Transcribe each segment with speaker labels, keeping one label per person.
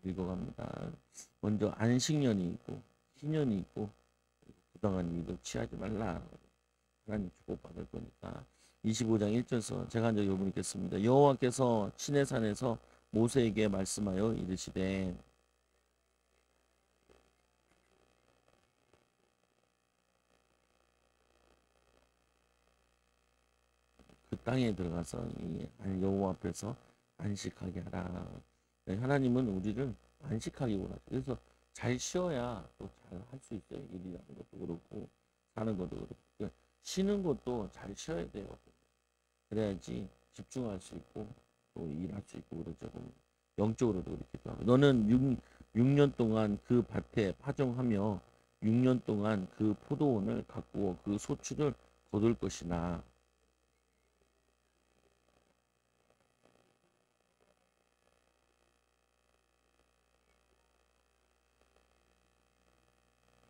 Speaker 1: 읽어갑니다. 먼저 안식년이 있고 희년이 있고 부당한 이익을 취하지 말라. 하나님 축복받을 거니까. 25장 1절에서 제가 한절 요번 읽겠습니다. 여호와께서 시내산에서 모세에게 말씀하여 이르시되 그 땅에 들어가서 이 여호와 앞에서 안식하게 하라. 네, 하나님은 우리를 안식하기 원하죠. 그래서 잘 쉬어야 또 잘 할 수 있어요. 일이라는 것도 그렇고 사는 것도 그렇고. 그러니까 쉬는 것도 잘 쉬어야 돼요. 그래야지 집중할 수 있고 또 일할 수 있고 그러죠. 영적으로도 그렇기도 하고. 너는 6년 동안 그 밭에 파종하며 6년 동안 그 포도원을 가꾸어 그 소출을 거둘 것이나.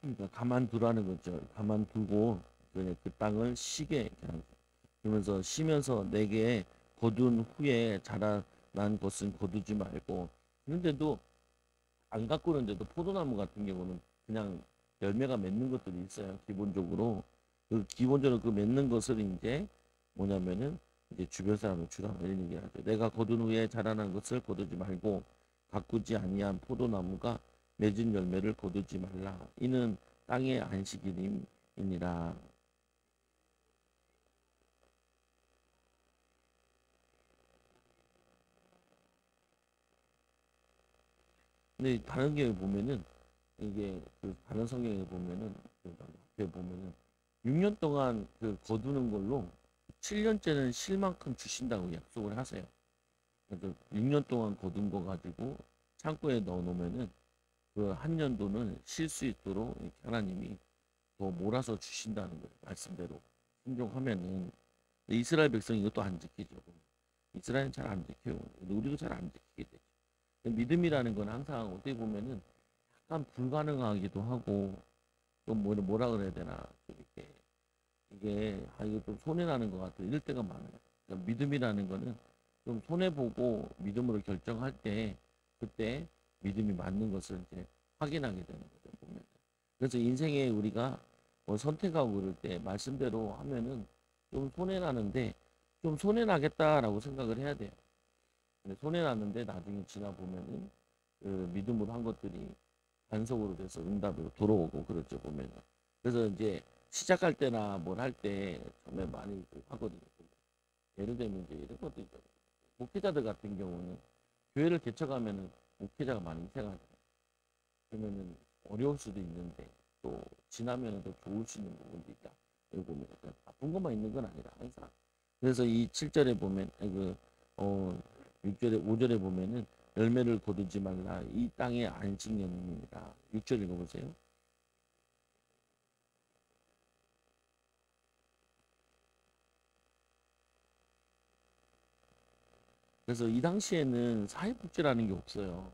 Speaker 1: 그러니까 가만두라는 거죠. 가만두고 그냥 그 땅을 쉬게 하는 거죠. 그러면서 쉬면서 내게 거둔 후에 자라난 것은 거두지 말고. 그런데도 안 가꾸는데도 포도나무 같은 경우는 그냥 열매가 맺는 것들이 있어요. 기본적으로 그 맺는 것을 이제 뭐냐면은 이제 주변 사람을 주라 이런 얘기를 하죠. 내가 거둔 후에 자라난 것을 거두지 말고 가꾸지 아니한 포도나무가 맺은 열매를 거두지 말라. 이는 땅의 안식일임이니라. 근데 다른 경우에 보면은 이게 그 다른 성경에 보면은 그 앞에 보면은 6년 동안 그 거두는 걸로 7년째는 쉴 만큼 주신다고 약속을 하세요. 그래서 6년 동안 거둔 거 가지고 창고에 넣어 놓으면은 그 한 년도는 쉴 수 있도록 이렇게 하나님이 더 몰아서 주신다는 거예요. 말씀대로 순종하면은. 이스라엘 백성이 이것도 안 지키죠. 이스라엘은 잘 안 지켜요. 우리도 잘 안 지키게 되죠. 믿음이라는 건 항상 어떻게 보면은 약간 불가능하기도 하고 좀 뭐라 그래야 되나 좀 이렇게 이게 이거 좀 손해 나는 것 같아 이럴 때가 많아요. 그러니까 믿음이라는 거는 좀 손해 보고 믿음으로 결정할 때 그때 믿음이 맞는 것을 이제 확인하게 되는 거죠. 보면. 그래서 인생에 우리가 뭐 선택하고 그럴 때 말씀대로 하면은 좀 손해 나는데 좀 손해 나겠다라고 생각을 해야 돼요. 근데 손해 났는데 나중에 지나 보면은 그 믿음으로 한 것들이 반석으로 돼서 응답으로 돌아오고 그렇죠 보면은. 그래서 이제 시작할 때나 뭘 할 때 처음에 많이 하거든요. 예를 들면 이제 이런 것도 있죠. 목회자들 같은 경우는 교회를 개척하면은 목회자가 많이 희생하잖아요. 그러면은 어려울 수도 있는데 또 지나면은 더 좋을 수 있는 부분도 있다. 여기 보면 나쁜 것만 있는 건 아니라 항상. 그래서 이 7절에 보면 그 6절에 5절에 보면은 열매를 거두지 말라 이 땅의 안식년입니다. 6절 읽어보세요. 그래서 이 당시에는 사회복지라는 게 없어요.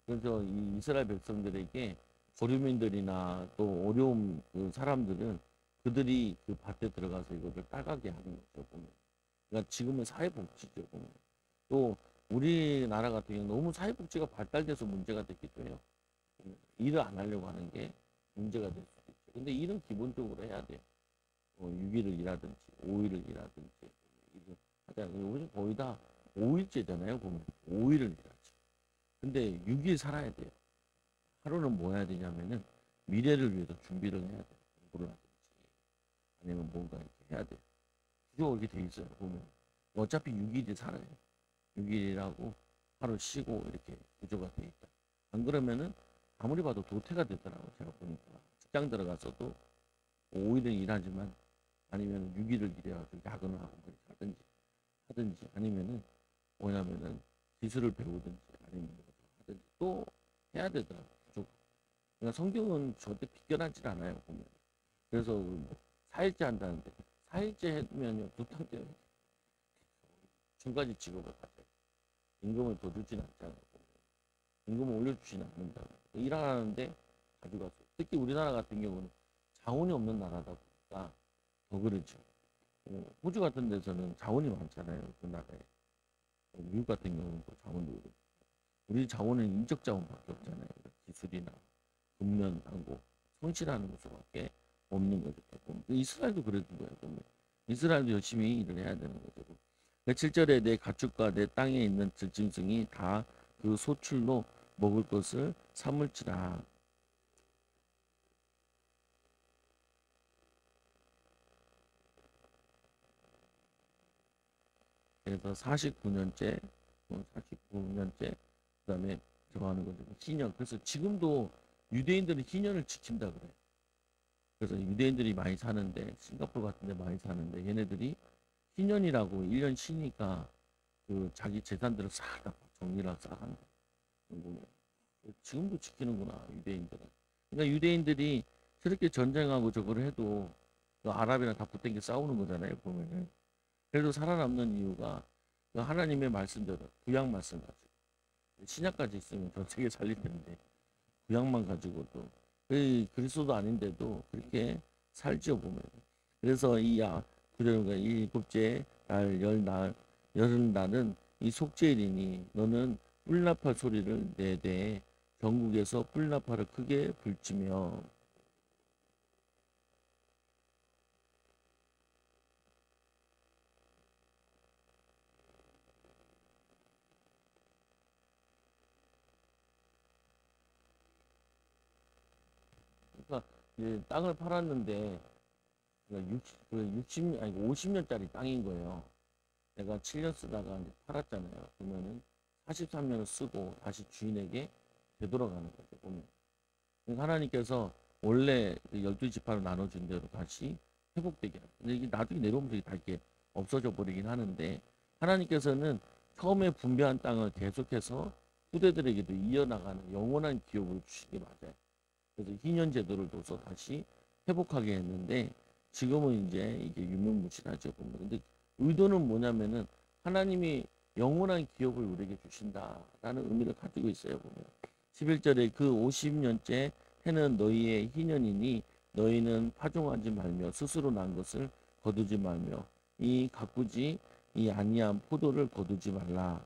Speaker 1: 그래서 이 이스라엘 백성들에게 거류민들이나 또 어려운 그 사람들은 그들이 그 밭에 들어가서 이것을 따가게 하는 거죠. 보면. 그러니까 지금은 사회복지죠. 보면. 또 우리나라 같은 경우 너무 사회복지가 발달돼서 문제가 됐기도 해요. 일을 안 하려고 하는 게 문제가 될 수도 있죠. 근데 일은 기본적으로 해야 돼요. 6일을 일하든지 5일을 일하든지 일을 하자. 요즘 거의 다 5일제잖아요. 보면 5일을 일하죠. 근데 6일 살아야 돼요. 하루는 뭐 해야 되냐면은 미래를 위해서 준비를 해야 돼요. 공부를 하든지 아니면 뭔가 이렇게 해야 돼요. 구조가 이렇게 돼 있어요. 보면 어차피 6일이 살아요. 6일이라고 하루 쉬고 이렇게 구조가 돼 있다. 안 그러면은 아무리 봐도 도태가 되더라고요. 제가 보니까 직장 들어가서도 5일은 일하지만 아니면 6일을 일해가지고 야근을 하고 그렇게 하든지 아니면은 뭐냐면은 기술을 배우든지 아니면 뭐 하든지 또 해야 되더라고요. 그러니까 성경은 절대 비껴나질 않아요. 보면. 그래서 뭐 4일째 한다는데 4일째 했으면요 두 탕째 중간지 직업을 가져요. 임금을 더 주진 않잖아요. 임금을 올려주진 않는다. 일하는데 가져가서 특히 우리나라 같은 경우는 자원이 없는 나라다 보니까 더 그렇죠. 호주 같은 데서는 자원이 많잖아요. 그 나라에. 미국 같은 경우는 또 자원도 그렇고. 우리 자원은 인적 자원밖에 없잖아요. 기술이나 근면하고 성실하는 것밖에 없는 거죠. 이스라엘도 그랬던 거예요. 보면. 이스라엘도 열심히 일을 해야 되는 거죠. 7절에 내 가축과 내 땅에 있는 들짐승이 다 그 소출로 먹을 것을 삼을지라. 그래서 49년째, 49년째, 그다음에 저거 하는 거죠. 희년. 그래서 지금도 유대인들은 희년을 지킨다 그래요. 그래서 유대인들이 많이 사는데, 싱가포르 같은 데 많이 사는데, 얘네들이 희년이라고 1년 쉬니까 그 자기 재산들을 싹 정리를 싹 한다. 지금도 지키는구나, 유대인들은. 그러니까 유대인들이 저렇게 전쟁하고 저걸 해도 그 아랍이랑 다 붙은 싸우는 거잖아요, 보면은. 그래도 살아남는 이유가 그 하나님의 말씀대로 구약 말씀 가지고 신약까지 있으면 전 세계 살릴 텐데 구약만 가지고도 그리스도도 아닌데도 그렇게 살지요 보면. 그래서 구절과 일곱째 날 열날은 이 속죄일이니 너는 뿔나팔 소리를 내되 전국에서 뿔나팔을 크게 불지며. 그러니까 이제 땅을 팔았는데 60, 아니 50년짜리 땅인 거예요. 내가 7년 쓰다가 이제 팔았잖아요. 그러면은 43년을 쓰고 다시 주인에게 되돌아가는 거죠. 보면. 그러니까 하나님께서 원래 12지파로 나눠준 대로 다시 회복되게 하죠. 근데 이게 나중에 내려오면서 다 이렇게 없어져 버리긴 하는데 하나님께서는 처음에 분배한 땅을 계속해서 후대들에게도 이어나가는 영원한 기업을 주시기 맞아요. 그래서 희년 제도를 둬서 다시 회복하게 했는데 지금은 이제 이게 유명무실하죠. 보면. 근데 의도는 뭐냐면은 하나님이 영원한 기업을 우리에게 주신다라는 의미를 가지고 있어요. 보면 11절에 그 50년째 해는 너희의 희년이니 너희는 파종하지 말며 스스로 난 것을 거두지 말며 이 가꾸지 이 아니한 포도를 거두지 말라.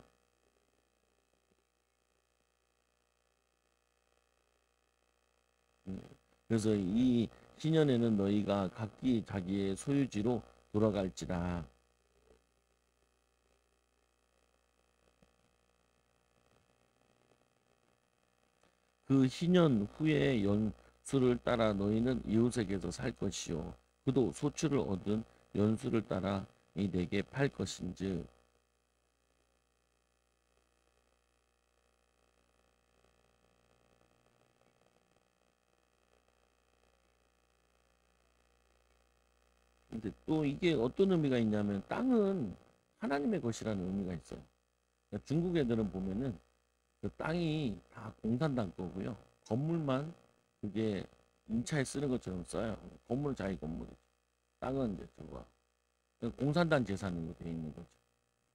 Speaker 1: 그래서 이 희년에는 너희가 각기 자기의 소유지로 돌아갈지라. 그 희년 후에 연수를 따라 너희는 이웃에게서 살 것이요 그도 소출을 얻은 연수를 따라 이 내게 팔 것인즉. 근데 또 이게 어떤 의미가 있냐면 땅은 하나님의 것이라는 의미가 있어요. 그러니까 중국 애들은 보면은 그 땅이 다 공산당 거고요. 건물만 그게 임차에 쓰는 것처럼 써요. 건물은 자기 건물이죠. 땅은 이제 저거 공산당 재산으로 돼 있는 거죠.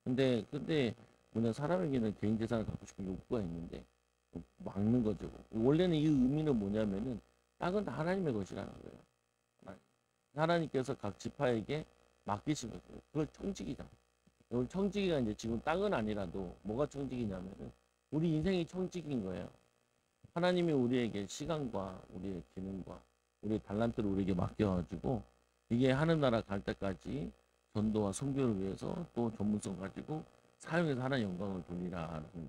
Speaker 1: 근데 뭐냐 사람에게는 개인 재산을 갖고 싶은 욕구가 있는데 막는 거죠. 원래는 이 의미는 뭐냐면은 땅은 다 하나님의 것이라는 거예요. 하나님께서 각 지파에게 맡기신 거죠. 그걸 청지기잖아. 오늘 청지기가 이제 지금 땅은 아니라도 뭐가 청지기냐면은 우리 인생이 청지기인 거예요. 하나님이 우리에게 시간과 우리의 기능과 우리의 달란트를 우리에게 맡겨가지고 이게 하늘나라 갈 때까지 전도와 선교를 위해서 또 전문성 가지고 사용해서 하나님 영광을 돌리라는 거죠.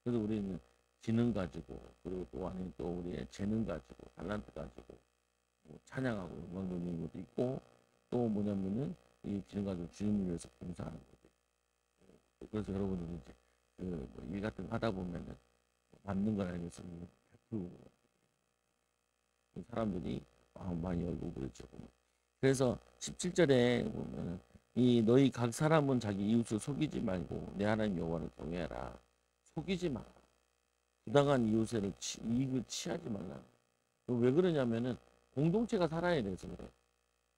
Speaker 1: 그래서 우리는 지능 가지고 그리고 또 아니 또 우리의 재능 가지고 달란트 가지고 뭐 찬양하고 영광 돌리는 것도 있고 또 뭐냐면은 이 기능 가지고 주님을 위해서 봉사하는 거죠. 그래서 여러분들 이제 그일 같은 거 하다 보면은 맞는 걸 알면서 베풀고 사람들이 마음 많이 열고 그러죠. 그래서 17절에 보면 이 너희 각 사람은 자기 이웃을 속이지 말고 내 하나님 여호와를 경외하라. 속이지 마라. 부당한 이익을 취하지 말라. 왜 그러냐면은 공동체가 살아야 돼서 그래.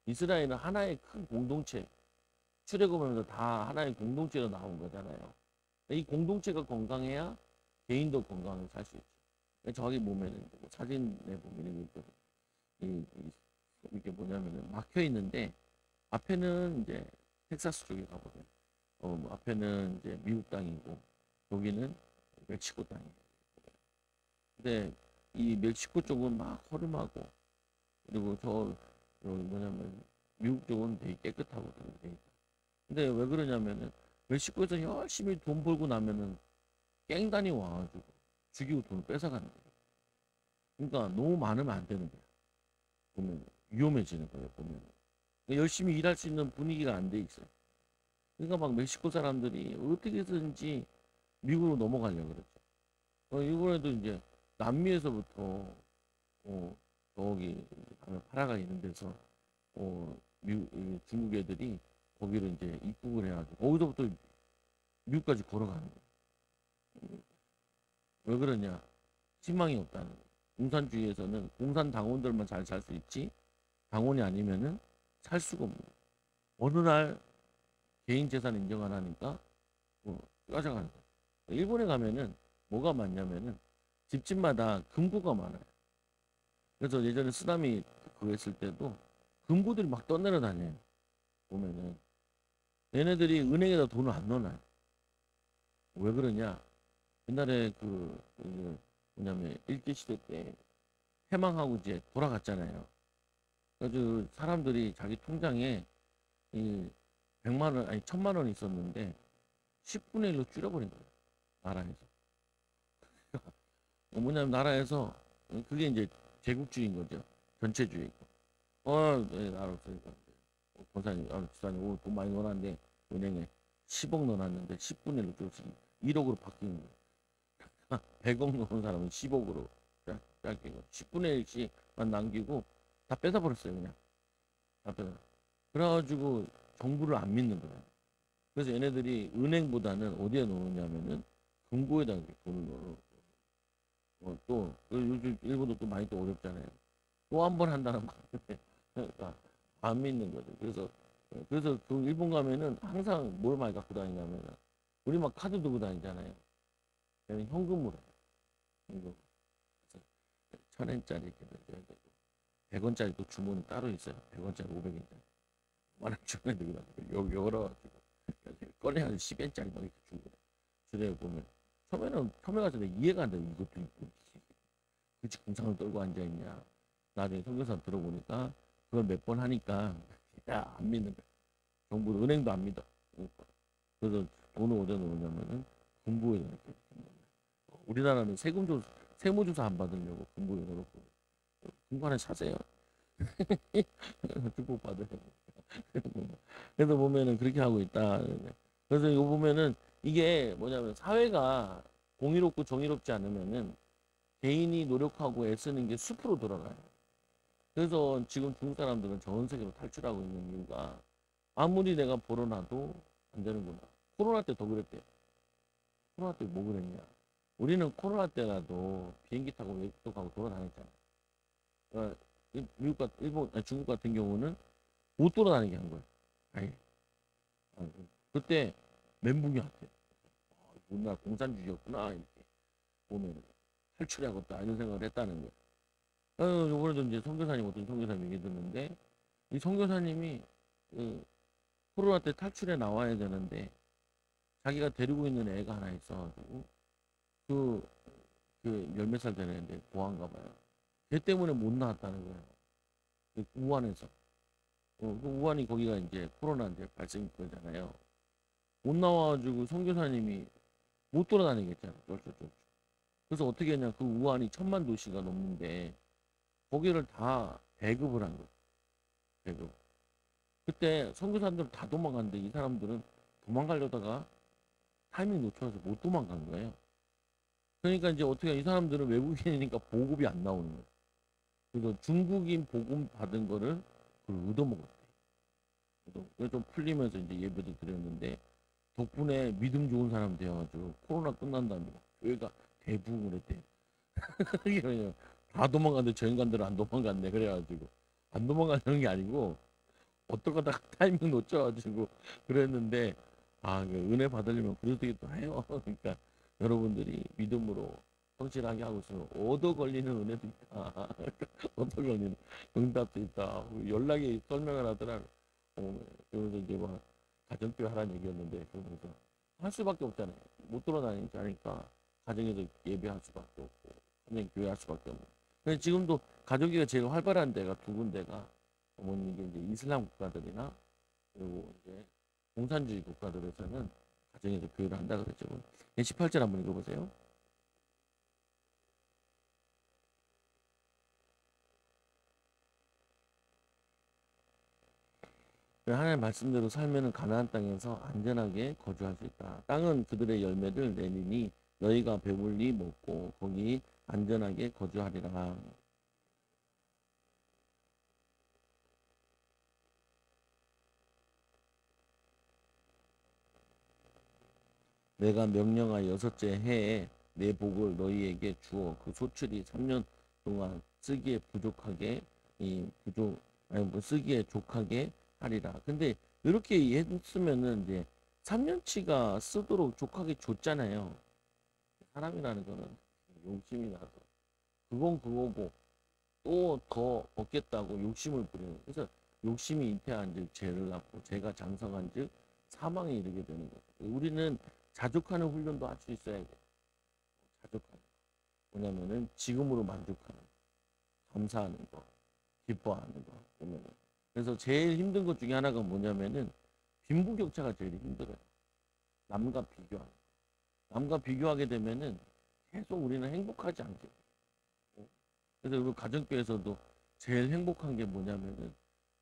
Speaker 1: 이스라엘은 하나의 큰 공동체. 출애굽하면서 다 하나의 공동체로 나온 거잖아요. 이 공동체가 건강해야 개인도 건강하게 살 수 있죠. 저기 보면은 사진에 보면 이게 뭐냐면은 막혀 있는데 앞에는 이제 텍사스 쪽에 가보면 앞에는 이제 미국 땅이고 여기는 멕시코 땅이. 근데 이 멕시코 쪽은 막 허름하고, 그리고 여기 뭐냐면 미국 쪽은 되게 깨끗하고 돼 있다. 근데 왜 그러냐면은 멕시코에서 열심히 돈 벌고 나면은 갱단이 와가지고 죽이고 돈을 뺏어가는 거예요. 그러니까 너무 많으면 안 되는 거야. 보면 위험해지는 거예요. 보면 열심히 일할 수 있는 분위기가 안 돼 있어요. 그러니까 막 멕시코 사람들이 어떻게든지 미국으로 넘어가려고 그러죠. 이번에도 이제 남미에서부터 저기 파라가 있는 데서 중국 애들이 거기를 이제 입국을 해가지고 거기서부터 미국까지 걸어가는 거예요. 왜 그러냐? 희망이 없다는 거예요. 공산주의에서는 공산 당원들만 잘 살 수 있지 당원이 아니면은 살 수가 없는 거예요. 어느 날 개인 재산 인정 안 하니까 쫓아가는 거예요. 일본에 가면은 뭐가 많냐면은 집집마다 금고가 많아요. 그래서 예전에 쓰나미 그거 했을 때도 금고들이 막 떠내려 다녀요. 보면은 얘네들이 은행에다 돈을 안 넣어놔요. 왜 그러냐? 옛날에 뭐냐면 일제시대 때 해방하고 이제 돌아갔잖아요. 그래서 사람들이 자기 통장에 이 100만 원 아니 1000만 원 있었는데 10분의 1로 줄여버린 거예요. 나라에서. 뭐냐면 나라에서 그게 이제 제국주의인 거죠. 전체주의고. 네, 알았으니까. 권사님, 집사님, 오늘 돈 많이 넣어놨는데, 은행에 10억 넣어놨는데, 10분의 1로 줄었으니 1억으로 바뀌는 거예요. 100억 넣은 사람은 10억으로 짧게 10분의 1씩만 남기고, 다 뺏어버렸어요, 그냥. 다 뺏어. 그래가지고, 정부를 안 믿는 거예요. 그래서 얘네들이 은행보다는 어디에 넣느냐면은, 금고에다 돈을 넣어. 또, 요즘 일본도 또 많이 또 어렵잖아요. 또 한 번 한다는 말인데, 그러니까 안 믿는 거죠. 그래서 그 일본 가면은 항상 뭘 많이 갖고 다니냐면은 우리 막 카드 들고 다니잖아요. 걔는 현금으로 해요. 현금. 그래서 1000엔짜리 이렇게 넣어야 되고 100원짜리 또 주머니 따로 있어요. 100원짜리 500엔짜리 만원 주머니 들고 다니고 여기 열어가지고 꺼내가지고 10엔짜리 막 이렇게 주고 주례 보면 처음에 가서 내가 이해가 안 돼. 이것도 있고 그치 공상을 떨고 앉아있냐. 나중에 선교사 들어보니까 그걸 몇 번 하니까 야 안 믿는 거야. 정부 은행도 안 믿어. 그래서 돈을 어디에 넣느냐면은 금고에 넣는 거야. 우리나라는 세무조사 안 받으려고 금고에 넣어놓고 금고 하나 사세요. 축복 받으려. 그래서 보면은 그렇게 하고 있다. 그래서 이거 보면은 이게 뭐냐면 사회가 공의롭고 정의롭지 않으면은 개인이 노력하고 애쓰는 게 숲으로 돌아가요. 그래서 지금 중국 사람들은 전 세계로 탈출하고 있는 이유가 아무리 내가 벌어놔도 안 되는구나. 코로나 때 더 그랬대요. 코로나 때 뭐 그랬냐. 우리는 코로나 때라도 비행기 타고 외국도 가고 돌아다녔잖아. 그러니까 중국 같은 경우는 못 돌아다니게 한 거야. 아예. 그때 멘붕이 왔대. 우리나라 공산주의였구나. 이렇게 보면 탈출해야겠다. 이런 생각을 했다는 거야. 요번에도 이제 어떤 선교사님 얘기 듣는데, 이 선교사님이 코로나 때 탈출해 나와야 되는데, 자기가 데리고 있는 애가 하나 있어가지고, 열 몇 살 되는 애인데, 고아인가 봐요. 걔 때문에 못 나왔다는 거예요. 우한에서. 우한이 거기가 이제 코로나 이제 발생 거잖아요. 못 나와가지고 선교사님이 못 돌아다니겠잖아요. 쩔쩔쩔. 그래서 어떻게 했냐. 그 우한이 1000만 도시가 넘는데, 거기를 다 배급을 한 거예요. 배급. 그때 선교사님들 다 도망갔는데 이 사람들은 도망가려다가 타이밍 놓쳐서 못 도망간 거예요. 그러니까 이제 어떻게 이 사람들은 외국인이니까 보급이 안 나오는 거예요. 그래서 중국인 보급 받은 거를 그걸 얻어먹었대. 그래서 좀 풀리면서 이제 예배도 드렸는데 덕분에 믿음 좋은 사람 되어가지고 코로나 끝난 다음에 교회가 대부흥을 했대요. 다 도망갔는데 저 인간들은 안 도망갔네. 그래가지고 안 도망가는 게 아니고 어떨 거다가 타이밍 놓쳐가지고 그랬는데 그 은혜 받으려면 그렇게 또 해요. 그러니까 여러분들이 믿음으로 성실하게 하고 있으면 얻어 걸리는 은혜도 있다. 얻어 걸리는 응답도 있다. 연락이 설명을 하더라. 그러면서 이제 막 가정교회 하라는 얘기였는데 그러면서 할 수밖에 없잖아요. 못 돌아다니니까 가정에서 예배할 수밖에 없고 가정 교회할 수밖에 없고. 근데 지금도 가족이가 제일 활발한 데가 두 군데가 어머니 이게 이제 이슬람 국가들이나 그리고 이제 공산주의 국가들에서는 가정에서 교회를 한다 그랬죠. 18절 한번 읽어보세요. 하나님의 말씀대로 살면은 가나안 땅에서 안전하게 거주할 수 있다. 땅은 그들의 열매를 내리니 너희가 배불리 먹고 거기 안전하게 거주하리라. 내가 명령하여 여섯째 해에 내 복을 너희에게 주어 그 소출이 3년 동안 쓰기에 부족하게 쓰기에 족하게 하리라. 근데 이렇게 했으면은 이제 3년치가 쓰도록 족하게 줬잖아요. 사람이라는 거는 욕심이 나서 그건 그거고 또 더 얻겠다고 욕심을 부리는. 그래서 욕심이 잉태한 즉 죄를 낳고 죄가 장성한 즉 사망에 이르게 되는 거죠. 우리는 자족하는 훈련도 할 수 있어야 돼. 자족하는. 뭐냐면은 지금으로 만족하는, 감사하는 거, 기뻐하는 거 보면은. 그래서 제일 힘든 것 중에 하나가 뭐냐면은 빈부격차가 제일 힘들어요. 남과 비교하는. 남과 비교하게 되면은 계속 우리는 행복하지 않게 돼요. 그래서 우리 가정교회에서도 제일 행복한 게 뭐냐면은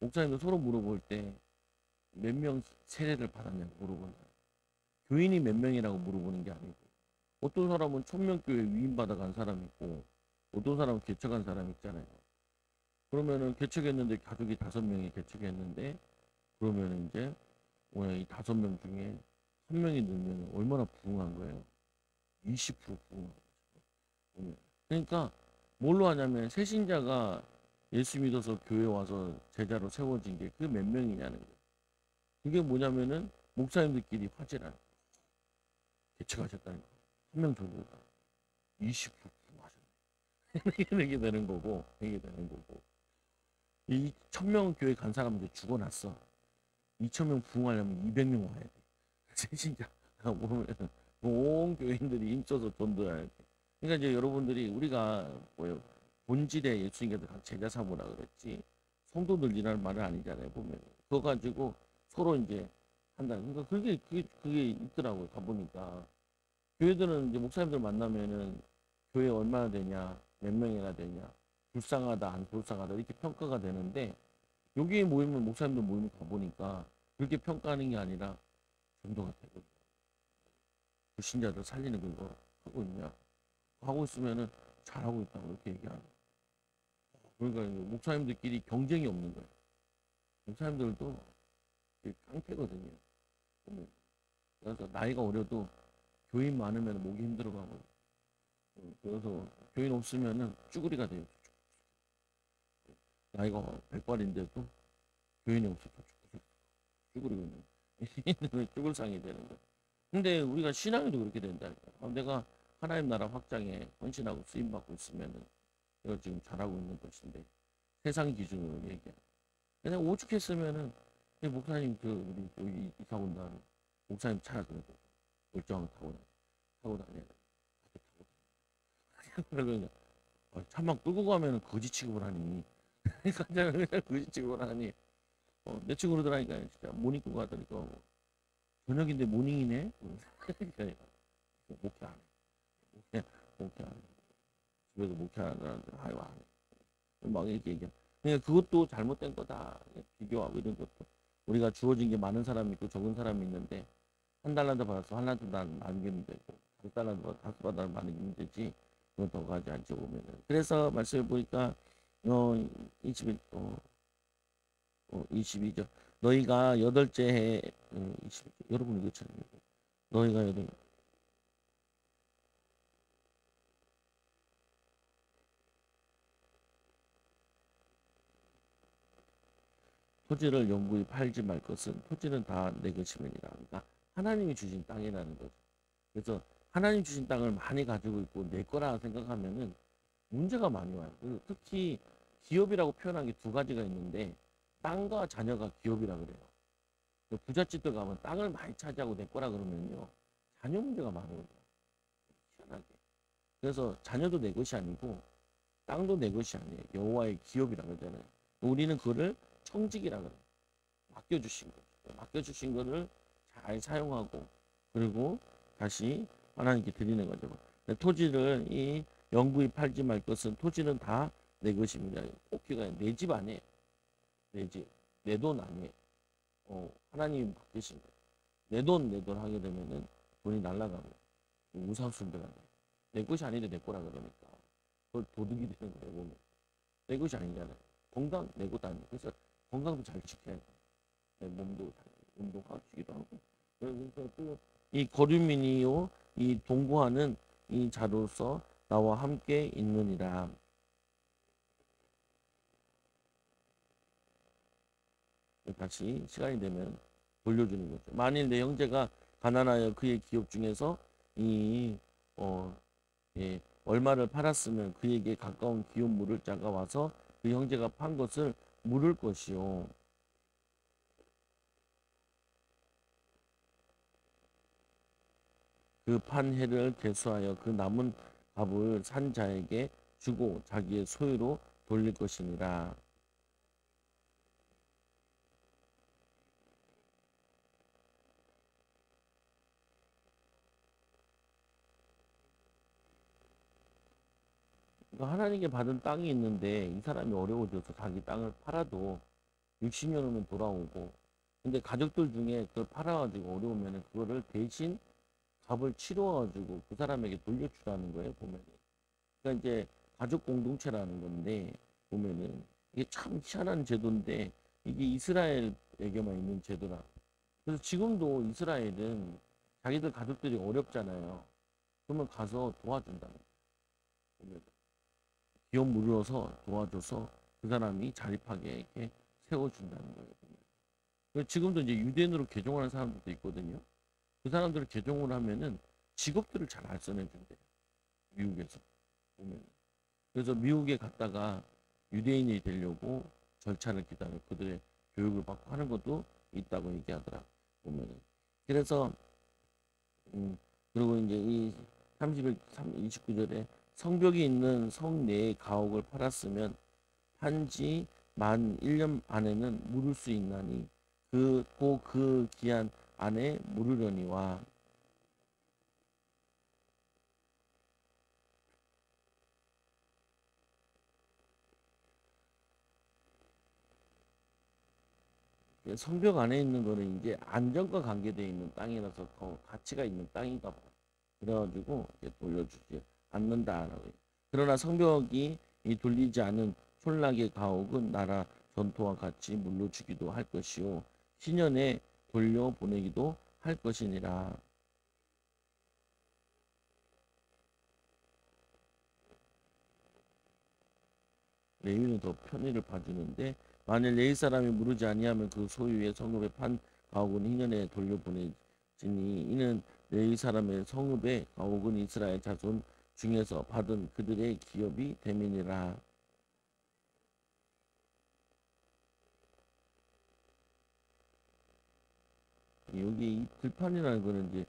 Speaker 1: 목사님도 서로 물어볼 때 몇 명 세례를 받았냐고 물어보잖아요. 교인이 몇 명이라고 물어보는 게 아니고 어떤 사람은 천명교회 위임받아 간 사람이 있고 어떤 사람은 개척한 사람이 있잖아요. 그러면은 개척했는데 가족이 5명이 개척했는데 그러면 이제 오늘 이 5명 중에 1명이 늘면 얼마나 부흥한 거예요. 20% 부흥한 거죠. 그러니까 뭘로 하냐면 새신자가 예수 믿어서 교회 와서 제자로 세워진 게 그 몇 명이냐는 거예요. 그게 뭐냐면은 목사님들끼리 화제라는 거예요. 개척하셨다니까. 1명 정도가 20% 부흥하셨네. 이게 되는 거고, 이게 되는 거고. 이 1000명 교회 간 사람들 죽어났어. 2000명 부흥하려면 200명 와야 돼. 새신자 모르면 온 교인들이 힘써서 전도해야 돼. 그러니까 이제 여러분들이 우리가 뭐요 본질에 예수님께서 각 제자 삼으라 그랬지 성도 늘리라는 말은 아니잖아요. 보면 그거 가지고 서로 이제 한다. 그러니까 그게 있더라고요. 가보니까 교회들은 이제 목사님들 만나면은 교회 얼마나 되냐, 몇 명이나 되냐, 불쌍하다, 안 불쌍하다 이렇게 평가가 되는데 여기에 모이면 목사님들 모이면 가보니까 그렇게 평가하는 게 아니라 전도가 되고 불신자들 살리는 거 하고 있냐? 하고 있으면은 잘하고 있다고 이렇게 얘기하는. 그러니까 목사님들끼리 경쟁이 없는 거예요. 목사님들도 깡패거든요. 그래서 나이가 어려도 교인 많으면 목이 힘들어가고 그래서 교인 없으면은 쭈구리가 돼요. 나이가 100발인데도 교인이 없어서 쭈구리가 있는 쭈글상이 되는 거예요. 근데 우리가 신앙에도 그렇게 된다니까. 내가 하나님 나라 확장에 헌신하고 쓰임받고 있으면은 내가 지금 잘하고 있는 것인데 세상 기준으로 얘기해. 그냥 오죽했으면은 목사님 우리 여기 이사 온다는 목사님 차 그래도 멀쩡한 거 타고 다녀야 돼. 그러니까 차만 끌고 가면은 거지 취급을 하니. 그냥 거지 취급을 하니. 내 친구 그러더라니까 진짜 못 입고 가더니까 저녁인데 모닝이네. 목회 안 해. 목회 안 해. 집에서 목회 안 하는데 아유 안 해. 막 이렇게 얘기해. 그러니까 그것도 잘못된 거다. 비교하고 이런 것도 우리가 주어진 게 많은 사람이 있고 적은 사람이 있는데 한 달란트 받았어 한 달란트 나누면 되고 5달란트 받았어 5달란트 나누면 되지. 그건 더 가지 않죠 보면은. 그래서 말씀해 보니까 21 22절 너희가 여덟째 해 22절 여러분 이거 너희가 여덟 토지를 영구히 팔지 말 것은 토지는 다 내 것임이니라. 그러니까 하나님이 주신 땅이라는 거죠. 그래서 하나님 주신 땅을 많이 가지고 있고 내 거라 생각하면은 문제가 많이 와요. 특히 기업이라고 표현한 게 두 가지가 있는데 땅과 자녀가 기업이라 그래요. 부잣집들 가면 땅을 많이 차지하고 내 거라 그러면요 자녀 문제가 많아요. 희한하게. 그래서 자녀도 내 것이 아니고 땅도 내 것이 아니에요. 여호와의 기업이라 그러잖아요. 우리는 그거를 청직이라 그래요. 맡겨주신 거죠. 맡겨주신 거를 잘 사용하고 그리고 다시 하나님께 드리는 거죠. 토지를 이 영구히 팔지 말 것은 토지는 다 내 것입니다. 꼭기가 내 집 아니에요. 내 집, 내 돈 아니에요. 하나님이 맡기신 거예요. 내 돈 하게 되면은 돈이 날아가고 우상숭배가 돼요. 내 것이 아닌데 내 거라 그러니까 그걸 도둑이 되는 거예요. 보면 내 것이 아니잖아요. 건강 내 것도 아니고 그래서 건강도 잘 지켜야 돼. 내 몸도 잘 운동하기도 하고 그래서 또 이 거류민이요 이 동거하는 이 자로서 나와 함께 있느니라. 다시 시간이 되면 돌려주는 거죠. 만일 내 형제가 가난하여 그의 기업 중에서 이 얼마를 팔았으면 그에게 가까운 기업 물을 자가 와서 그 형제가 판 것을 물을 것이요. 그 판 해를 계수하여 그 남은 값을 산 자에게 주고 자기의 소유로 돌릴 것이니라. 그러니까 하나님께 받은 땅이 있는데 이 사람이 어려워져서 자기 땅을 팔아도 60년 후면 돌아오고 근데 가족들 중에 그걸 팔아가지고 어려우면 그거를 대신 값을 치러가지고 그 사람에게 돌려주라는 거예요 보면은. 그러니까 이제 가족 공동체라는 건데 보면은 이게 참 희한한 제도인데 이게 이스라엘에게만 있는 제도라. 그래서 지금도 이스라엘은 자기들 가족들이 어렵잖아요. 그러면 가서 도와준다는 거예요. 보면은. 기업 물어서 도와줘서 그 사람이 자립하게 이렇게 세워준다는 거예요. 보면. 지금도 이제 유대인으로 개종하는 사람들도 있거든요. 그 사람들을 개종을 하면은 직업들을 잘 알선해준대요. 미국에서 보면. 그래서 미국에 갔다가 유대인이 되려고 절차를 기다려 그들의 교육을 받고 하는 것도 있다고 얘기하더라 보면은. 그래서 그리고 이제 이 30일 29절에 성벽이 있는 성 내의 가옥을 팔았으면 한지 만 1년 안에는 물을 수 있나니 그 기한 안에 물으려니와. 성벽 안에 있는 거는 이제 안전과 관계되어 있는 땅이라서 더 가치가 있는 땅인가 봐. 그래가지고 돌려주지 않는다라고 해요. 그러나 성벽이 돌리지 않은 촌락의 가옥은 나라 전토와 같이 물려주기도 할 것이요 신년에 돌려보내기도 할 것이니라. 레위는 더 편의를 봐주는데 만일 레위 사람이 물으지 아니하면 그 소유의 성읍에 판 가옥은 희년에 돌려보내지니 이는 레위 사람의 성읍의 가옥은 이스라엘 자손 중에서 받은 그들의 기업이 됨이니라. 여기 이 들판이라는 거는 이제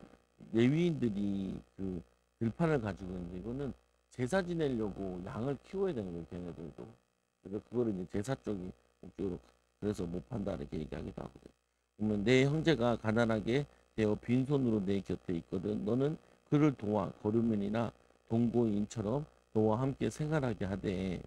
Speaker 1: 레위인들이 그 들판을 가지고 있는데 이거는 제사 지내려고 양을 키워야 되는 거예요, 걔네들도. 그래서 그거를 이제 제사 쪽이 목적으로 그래서 못 판다 이렇게 얘기하기도 하거든. 그러면 내 형제가 가난하게 되어 빈손으로 내 곁에 있거든. 너는 그를 도와 거류민이나 동거인처럼 너와 함께 생활하게 하되.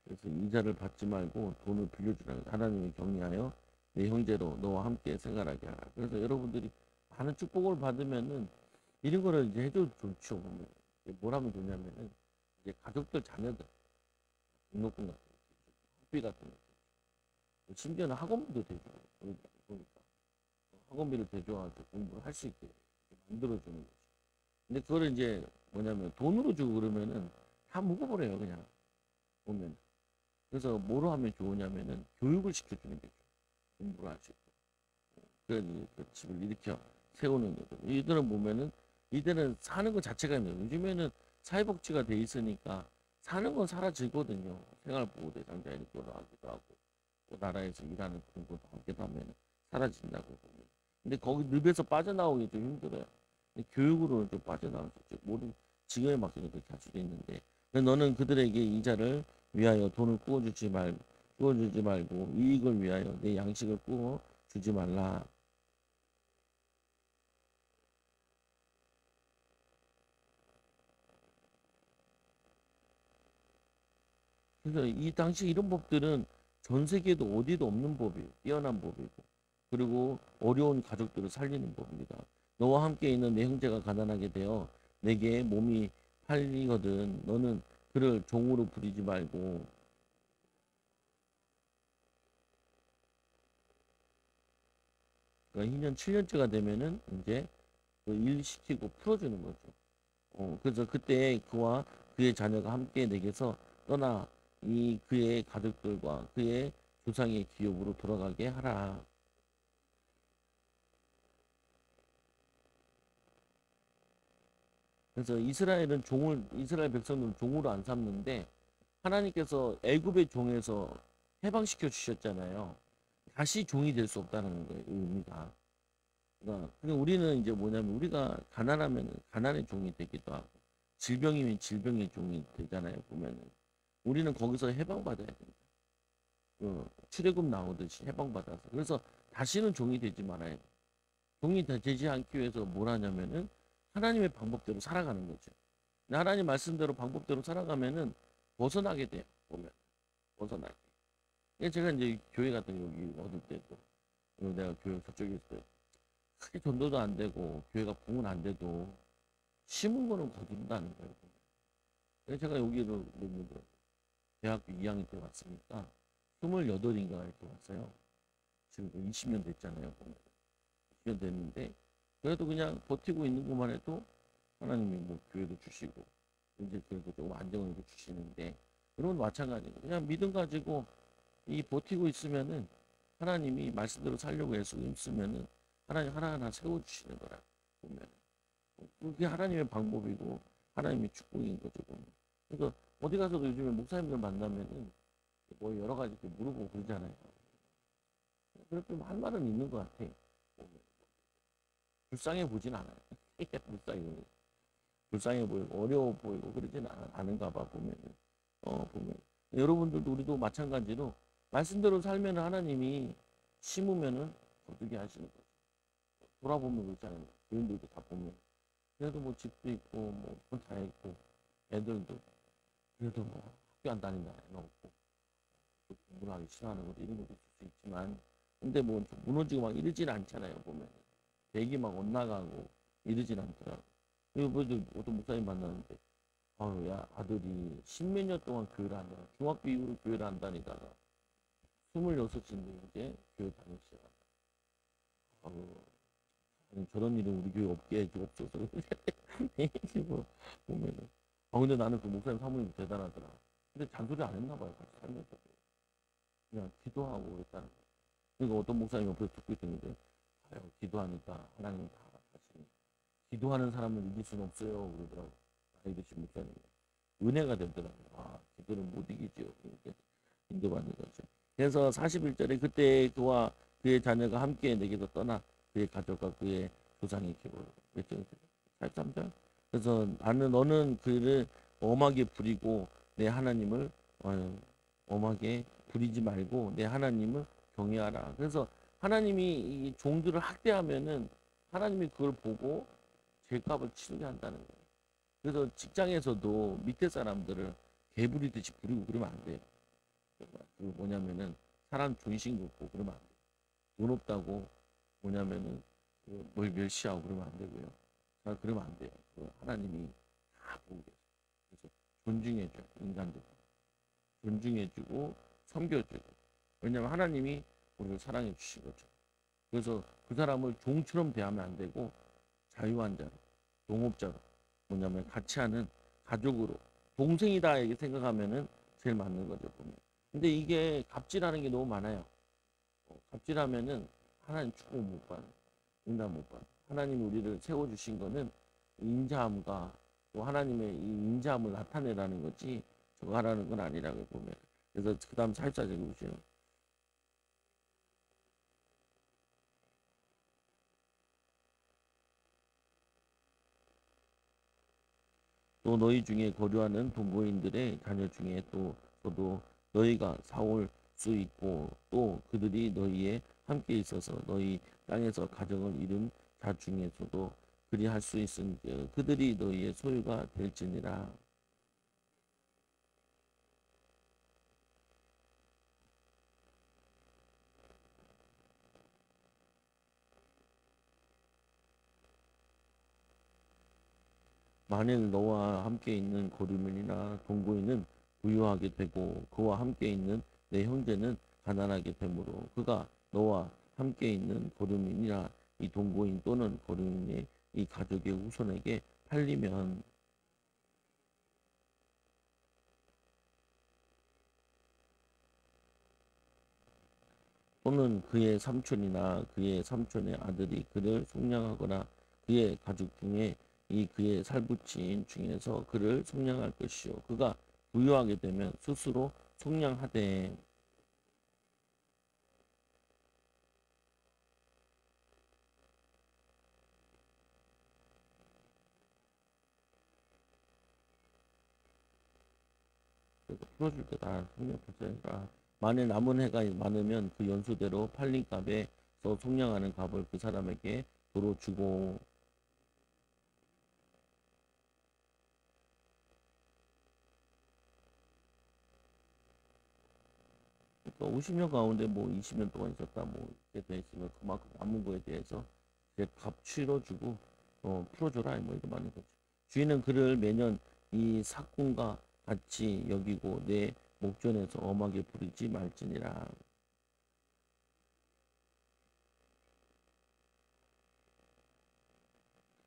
Speaker 1: 그래서 이자를 받지 말고 돈을 빌려주라. 하나님이 격려하여 내 형제로 너와 함께 생활하게 하라. 그래서 여러분들이 많은 축복을 받으면은 이런 거를 이제 해줘도 좋죠. 보면. 뭘 하면 좋냐면은 이제 가족들 자녀들 등록금 같은 거, 학비 같은 거, 심지어는 학원비도 대줘요. 보니까 학원비를 대줘가지고 공부를 할 수 있게 만들어주는 거죠. 근데 그거를 이제 뭐냐면 돈으로 주고 그러면은 다 묵어버려요 그냥 보면. 그래서 뭐로 하면 좋으냐면은 교육을 시켜주는 게 좋아요. 공부를 할 수 있고. 그래서 그 집을 일으켜 세우는 거죠. 이들은 보면은 이들은 사는 것 자체가 힘들어요. 요즘에는 사회복지가 돼 있으니까 사는 건 사라지거든요. 생활보호 대상자 이렇게 하기도 하고 또 나라에서 일하는 그런 것도 하기도 하면 사라진다고 보면. 근데 거기 늪에서 빠져나오기 좀 힘들어요. 근데 교육으로는 좀 빠져나올 수 있죠. 모든 지금에 맞게는 그렇게 할 수도 있는데. 근데 너는 그들에게 이자를 위하여 돈을 구워주지 말고 이익을 위하여 내 양식을 구워 주지 말라. 그래서 이 당시 이런 법들은 전 세계도 어디도 없는 법이에요. 뛰어난 법이고. 그리고 어려운 가족들을 살리는 법입니다. 너와 함께 있는 내 형제가 가난하게 되어 내게 몸이 팔리거든. 너는 그를 종으로 부리지 말고 그러니까 2년 7년째가 되면은 이제 그 일시키고 풀어주는 거죠. 그래서 그때 그와 그의 자녀가 함께 내게서 떠나 이 그의 가족들과 그의 조상의 기업으로 돌아가게 하라. 그래서 이스라엘 백성들은 종으로 안 삼는데 하나님께서 애굽의 종에서 해방시켜 주셨잖아요. 다시 종이 될 수 없다는 거예요, 의미가. 그러니까 우리는 이제 뭐냐면 우리가 가난하면 가난의 종이 되기도 하고 질병이면 질병의 종이 되잖아요, 보면은. 우리는 거기서 해방받아야 됩니다. 출애굽 나오듯이 해방받아서. 그래서 다시는 종이 되지 말아야 돼. 종이 되지 않기 위해서 뭘 하냐면은 하나님의 방법대로 살아가는 거죠. 하나님 말씀대로 방법대로 살아가면은 벗어나게 돼요. 보면 벗어나게. 제가 이제 교회 같은 거 여기 얻을 때도 내가 교회 저쪽에 있을 때 크게 전도도 안 되고 교회가 부흥은 안 돼도 심은 거는 거둔다는 거예요. 그래서 제가 여기를 대학교 2학년 때 왔으니까 28인가 이렇게 왔어요. 지금 20년 됐잖아요. 보면. 20년 됐는데 그래도 그냥 버티고 있는 것만 해도 하나님이 뭐 교회도 주시고 이제 그래도 좀 안정을 주시는데 그런 마찬가지고 그냥 믿음 가지고 이 버티고 있으면은 하나님이 말씀대로 살려고 애쓰고 힘쓰면은 하나님 하나하나 세워주시는 거라 보면 그게 하나님의 방법이고 하나님의 축복인 거죠 보면. 그래서 어디 가서도 요즘에 목사님들 만나면은 뭐 여러 가지 이렇게 물어보고 그러잖아요. 그래도 할 말은 있는 것 같아. 보면. 불쌍해 보진 않아요. 불쌍해 보이고 어려워 보이고 그러진 않은가 봐 보면은. 보면 여러분들도 우리도 마찬가지로 말씀대로 살면 하나님이 심으면은 거두게 하시는 거죠. 돌아보면 그렇잖아요. 교인들도 다 보면 그래도 뭐 집도 있고 뭐다 있고 애들도 그래도 뭐 학교 안 다닌다 애가 없고 또 공부를 하기 싫어하는 것도 이런 것도 있을 수 있지만 근데 뭐 무너지고 막 이러진 않잖아요 보면 대기 막 엇나가고 이러진 않더라고. 그리고 뭐 어떤 목사님 만났는데 아유 야 아들이 십몇 년 동안 교회를 안 다녀 중학교 이후로 교회를 안 다니다가 26인데 이제 교회 다니기 시작한다. 아유 저런 일은 우리 교회 없게 해주옵소서. 뭐 보면은 근데 나는 그 목사님 사모님 대단하더라. 근데 잔소리 안 했나 봐요. 같이 살면서 그냥 기도하고 그랬다는 거. 그러니까 어떤 목사님 옆에서 듣고 있었는데 아유 기도하니까 하나님 다 하시니 기도하는 사람을 이길 수는 없어요 그러더라고. 나이 드신 목사님 은혜가 되더라고요. 아 기도를 못 이기지요. 이렇게 인도받는 거죠. 그래서 41절에 그때 그와 그의 자녀가 함께 내게서 떠나 그의 가족과 그의 조상의 기업을 맺죠. 43절. 그래서 너는 그를 엄하게 부리고 내 하나님을 엄하게 부리지 말고 내 하나님을 경외하라. 그래서 하나님이 이 종들을 학대하면은 하나님이 그걸 보고 죄값을 치르게 한다는 거예요. 그래서 직장에서도 밑에 사람들을 개부리듯이 부리고 그러면 안 돼요. 그 뭐냐면은 사람 존심 긋고 그러면 안 돼요. 돈 없다고 뭐냐면은 뭘 멸시하고 그러면 안 되고요. 그러면 안 돼요. 하나님이 다 보고 계세요. 그래서 존중해줘요. 인간들 존중해주고 섬겨주고 왜냐하면 하나님이 우리를 사랑해 주신 거죠. 그래서 그 사람을 종처럼 대하면 안 되고 자유한 자로 동업자로 뭐냐면 같이 하는 가족으로 동생이다 이렇게 생각하면은 제일 맞는 거죠 보면. 근데 이게 갑질하는 게 너무 많아요. 갑질하면은 하나님 축복 못 받아, 응답 못 받아. 하나님 우리를 세워주신 거는 인자함과 또 하나님의 이 인자함을 나타내라는 거지 저거 하라는 건 아니라고 보면. 그래서 그 다음 44절 보시면 또 너희 중에 거류하는 동거인들의 자녀 중에 또 저도 너희가 사올 수 있고 또 그들이 너희에 함께 있어서 너희 땅에서 가정을 이룬 자 중에서도 그리할 수 있은 그들이 너희의 소유가 될지니라. 만일 너와 함께 있는 거류민이나 동거인은 부유하게 되고 그와 함께 있는 내 형제는 가난하게 되므로 그가 너와 함께 있는 거류민이나 이 동거인 또는 거류민의 이 가족의 후손에게 팔리면 또는 그의 삼촌이나 그의 삼촌의 아들이 그를 속량하거나 그의 가족 중에 이 그의 살부친 중에서 그를 속량할 것이요 그가 부유하게 되면 스스로 속량하되 풀어줄 때 다 속량하라. 만일 남은 해가 많으면 그 연수대로 팔린 값에서 속량하는 값을 그 사람에게 도로 주고 그러니까 50년 가운데 뭐 20년 동안 있었다 뭐 이렇게 돼 있으면 그만큼 남은 거에 대해서 이제 값 치러주고 풀어줘라 뭐 이거 말인 거지. 주인은 그를 매년 이 사꾼과 같이 여기고 내 목전에서 엄하게 부리지 말지니라.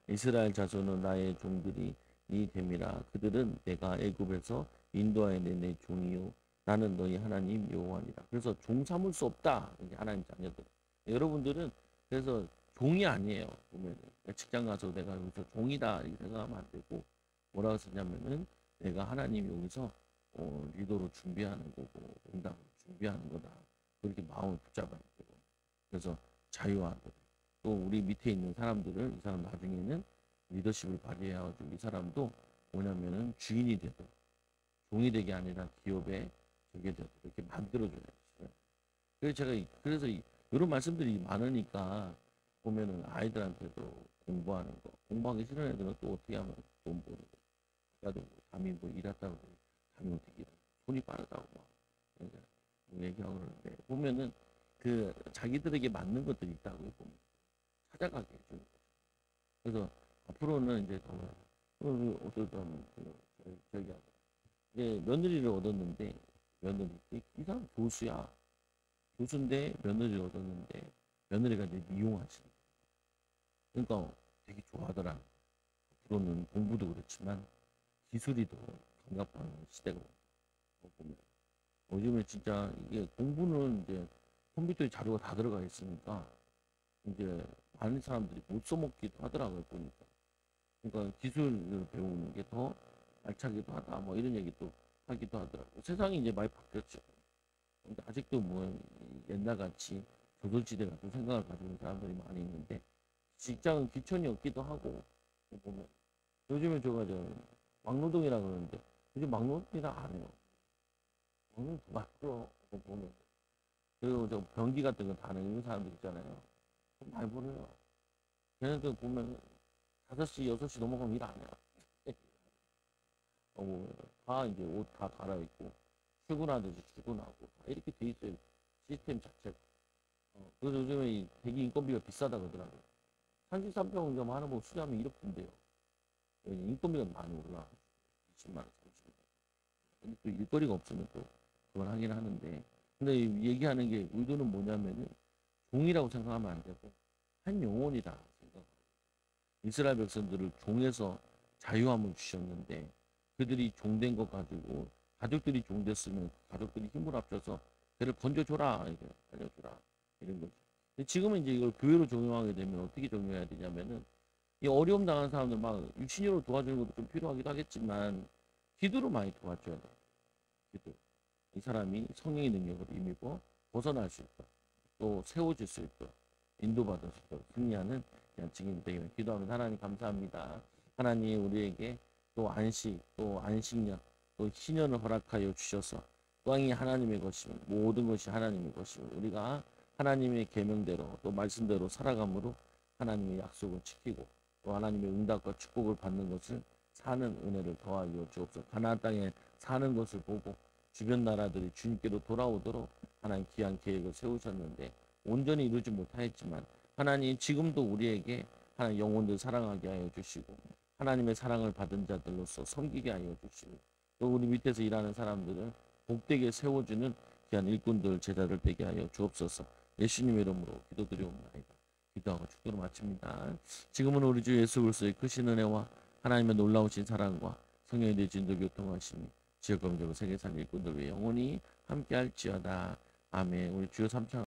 Speaker 1: 이스라엘 자손은 나의 종들이 니 됨이라. 그들은 내가 애굽에서 인도하여 내 종이요 나는 너희 하나님 여호와니라. 그래서 종 삼을 수 없다. 이게 하나님 자녀들. 여러분들은 그래서 종이 아니에요. 보면은 직장 가서 내가 여기서 종이다 이렇게 생각하면 안 되고 뭐라고 쓰냐면은 내가 하나님 여기서 리더로 준비하는 거고 응답을 준비하는 거다. 그렇게 마음을 붙잡아야 되고 그래서 자유하는 거다. 또 우리 밑에 있는 사람들을 이 사람 나중에는 리더십을 발휘해가지고 이 사람도 뭐냐면은 주인이 되도록 종이 되게 아니라 기업의 저게 되도록 이렇게 만들어줘야 돼요. 그래서 제가 그래서 이런 말씀들이 많으니까 보면은 아이들한테도 공부하는 거 공부하기 싫은 애들은 또 어떻게 하면 돈 버는 거 야도 담이 뭐 일했다고 담이 어떻게 일해 손이 빠르다고 막 그러니까 뭐 얘기하고 그러는데 보면은 그 자기들에게 맞는 것들이 있다고 보면 찾아가게 해주는 거죠. 그래서 앞으로는 이제 더 어떤 저기 이제 며느리를 얻었는데 며느리 이 사람 교수야 교수인데 며느리를 얻었는데 며느리가 이제 미용하시는 그러니까 되게 좋아하더라. 앞으로는 공부도 그렇지만 기술이 더 강력한 시대가 보면 요즘에 진짜 이게 공부는 이제 컴퓨터에 자료가 다 들어가 있으니까 이제 많은 사람들이 못 써먹기도 하더라고요 보니까. 그러니까 기술을 배우는 게 더 알차기도 하다 뭐 이런 얘기도 하기도 하더라고요. 세상이 이제 많이 바뀌었죠. 근데 아직도 뭐 옛날같이 조선시대 같은 생각을 가지고 있는 사람들이 많이 있는데 직장은 귀천이 없기도 하고 보면 요즘에 저가 저 막노동이라 그러는데 요즘 막노동이라 안 해요. 막노동 누가 끌어 보면 그리고 저 변기 같은 거 다니는 사람들 있잖아요. 많이 벌어요. 걔네들 보면 5시, 6시 넘어가면 일 안 해요. 다 이제 옷 다 갈아입고 출근하듯이 출근하고 다 이렇게 돼 있어요. 시스템 자체가. 그래서 요즘에 이 대기 인건비가 비싸다 그러더라고요. 33평 좀 하는 거 수리하면 1억 든대요. 인건비가 많이 올라. 20만 원, 30만 원. 근데 또 일거리가 없으면 또 그걸 하긴 하는데. 근데 얘기하는 게 의도는 뭐냐면은 종이라고 생각하면 안 되고 한 영혼이다 생각. 이스라엘 백성들을 종에서 자유함을 주셨는데 그들이 종된 것 가지고 가족들이 종됐으면 가족들이 힘을 합쳐서 그를 건져줘라 이게 알려줘라 이런 거죠. 근데 지금은 이제 이걸 교회로 적용하게 되면 어떻게 적용해야 되냐면은 이 어려움 당한 사람들 막 육신으로 도와주는 것도 좀 필요하기도 하겠지만 기도로 많이 도와줘야 돼. 기도. 이 사람이 성령의 능력을 임입고 벗어날 수 있고 또 세워질 수 있고 인도받을 수 있도록 승리하는 그냥 증인 되기를 기도하면 하나님 감사합니다. 하나님 우리에게 또 안식, 또 안식년, 또 희년을 허락하여 주셔서 또한 하나님의 것이며 모든 것이 하나님의 것이며 우리가 하나님의 계명대로 또 말씀대로 살아감으로 하나님의 약속을 지키고 또 하나님의 응답과 축복을 받는 것을 사는 은혜를 더하여 주옵소서. 가나안 땅에 사는 것을 보고 주변 나라들이 주님께로 돌아오도록 하나님 귀한 계획을 세우셨는데 온전히 이루지 못하였지만 하나님 지금도 우리에게 하나님 영혼들 사랑하게 하여 주시고 하나님의 사랑을 받은 자들로서 섬기게 하여 주시고 또 우리 밑에서 일하는 사람들을 복되게 세워주는 귀한 일꾼들 제자들 되게 하여 주옵소서. 예수님의 이름으로 기도드리옵나이다. 기도하고 축도를 마칩니다. 지금은 우리 주 예수 그리스도의 크신 은혜와 하나님의 놀라우신 사랑과 성령의 내진도 교통하심이 지역검적으로 세계산 일꾼들 위해 영원히 함께할지어다. 아멘. 우리 주여 삼창